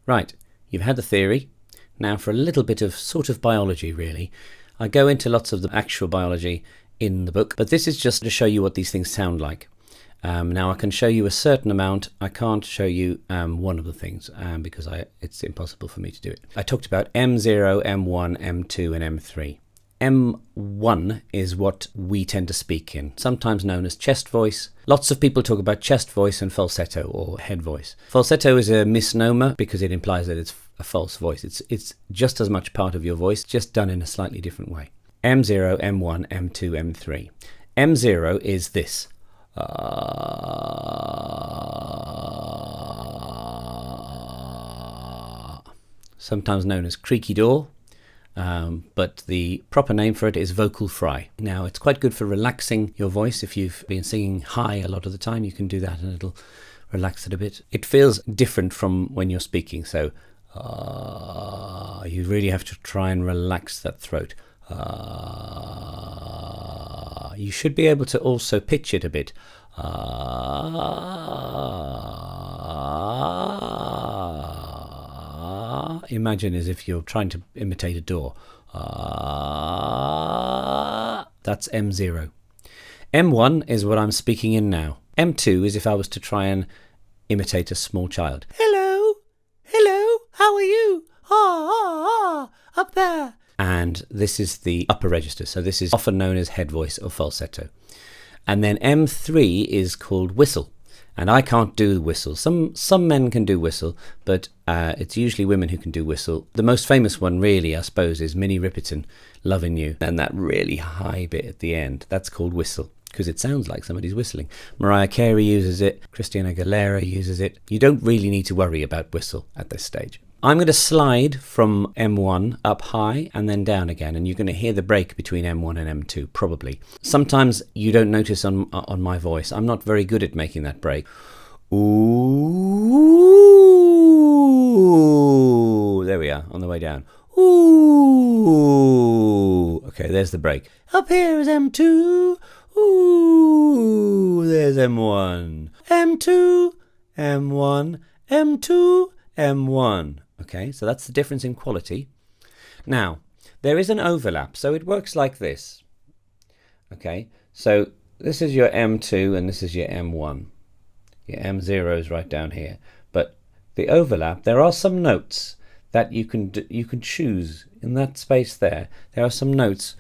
Right, you've had the theory. Now for a little bit of sort of biology, really. I go into lots of the actual biology in the book, but this is just to show you what these things sound like. Now I can show you a certain amount. I can't show you one of the things because it's impossible for me to do it. I talked about M0, M1, M2 and M3. M1 is what we tend to speak in, sometimes known as chest voice. Lots of people talk about chest voice and falsetto or head voice. Falsetto is a misnomer because it implies that it's a false voice. It's just as much part of your voice, just done in a slightly different way. M0, M1, M2, M3. M0 is this. Sometimes known as creaky door. But the proper name for it is vocal fry. Now, it's quite good for relaxing your voice. If you've been singing high a lot of the time, you can do that and it'll relax it a bit. It feels different from when you're speaking, so you really have to try and relax that throat. You should be able to also pitch it a bit. Imagine as if you're trying to imitate a door. That's M0. M1 is what I'm speaking in now. M2 is if I was to try and imitate a small child. Hello, hello, how are you? Up there. And this is the upper register, so this is often known as head voice or falsetto. And then M3 is called whistle. And I can't do whistle. Some men can do whistle, but it's usually women who can do whistle. The most famous one, really, I suppose, is Minnie Riperton, Lovin' You. And that really high bit at the end, that's called whistle, because it sounds like somebody's whistling. Mariah Carey uses it. Christina Aguilera uses it. You don't really need to worry about whistle at this stage. I'm going to slide from M1 up high and then down again, and you're going to hear the break between M1 and M2, probably. Sometimes you don't notice on my voice. I'm not very good at making that break. Ooh, there we are, on the way down. Ooh, okay, there's the break. Up here is M2. Ooh, there's M1. M2, M1, M2, M1. Okay, so that's the difference in quality. Now, there is an overlap, so it works like this. Okay, so this is your M2 and this is your M1. Your M0 is right down here. But the overlap, there are some notes that you can choose in that space there. There are some notes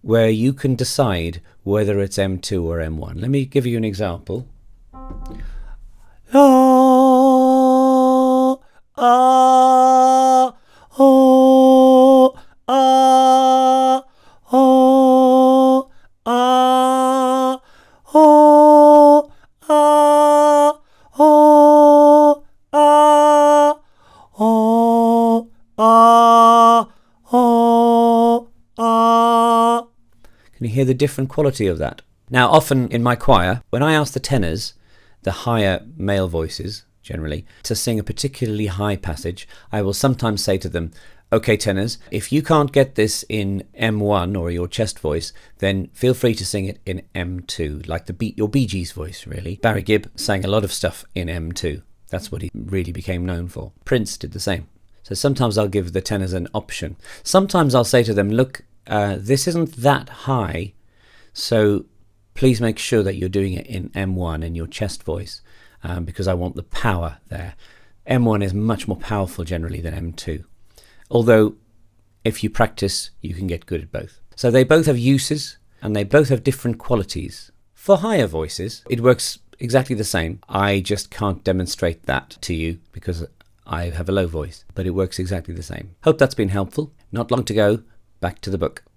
where you can decide whether it's M2 or M1. Let me give you an example. Can you hear the different quality of that? Now, often in my choir, when I ask the tenors, the higher male voices generally, to sing a particularly high passage, I will sometimes say to them, okay, tenors, if you can't get this in M1 or your chest voice, then feel free to sing it in M2, like your Bee Gees voice, really. Barry Gibb sang a lot of stuff in M2. That's what he really became known for. Prince did the same. So sometimes I'll give the tenors an option. Sometimes I'll say to them, look, this isn't that high, so please make sure that you're doing it in M1 in your chest voice, because I want the power there. M1 is much more powerful generally than M2. Although, if you practice, you can get good at both. So they both have uses, and they both have different qualities. For higher voices, it works exactly the same. I just can't demonstrate that to you because I have a low voice, but it works exactly the same. Hope that's been helpful. Not long to go. Back to the book.